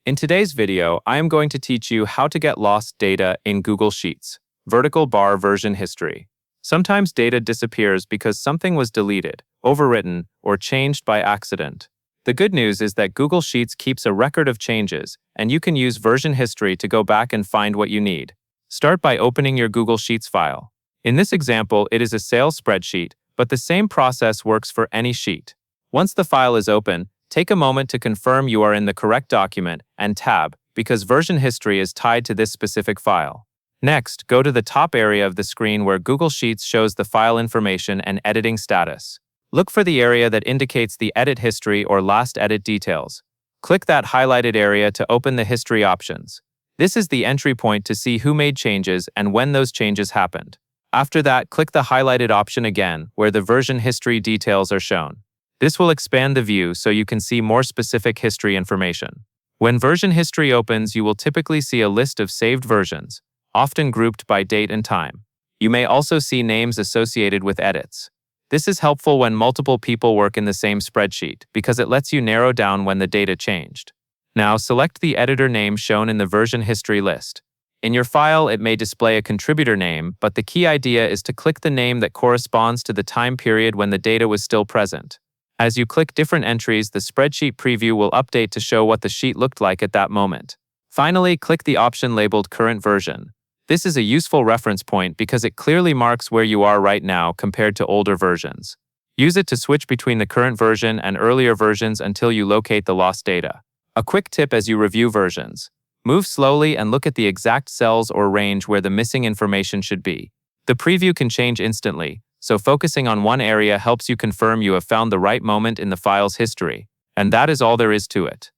In today's video, I am going to teach you how to get lost data in Google Sheets. Vertical bar version history. Sometimes data disappears because something was deleted, overwritten, or changed by accident. The good news is that Google Sheets keeps a record of changes, and you can use version history to go back and find what you need. Start by opening your Google Sheets file. In this example, it is a sales spreadsheet, but the same process works for any sheet. Once the file is open, take a moment to confirm you are in the correct document and tab, because version history is tied to this specific file. Next, go to the top area of the screen where Google Sheets shows the file information and editing status. Look for the area that indicates the edit history or last edit details. Click that highlighted area to open the history options. This is the entry point to see who made changes and when those changes happened. After that, click the highlighted option again, where the version history details are shown. This will expand the view so you can see more specific history information. When version history opens, you will typically see a list of saved versions, often grouped by date and time. You may also see names associated with edits. This is helpful when multiple people work in the same spreadsheet because it lets you narrow down when the data changed. Now, select the editor name shown in the version history list. In your file, it may display a contributor name, but the key idea is to click the name that corresponds to the time period when the data was still present. As you click different entries, the spreadsheet preview will update to show what the sheet looked like at that moment. Finally, click the option labeled Current Version. This is a useful reference point because it clearly marks where you are right now compared to older versions. Use it to switch between the current version and earlier versions until you locate the lost data. A quick tip as you review versions. Move slowly and look at the exact cells or range where the missing information should be. The preview can change instantly, so focusing on one area helps you confirm you have found the right moment in the file's history. And that is all there is to it.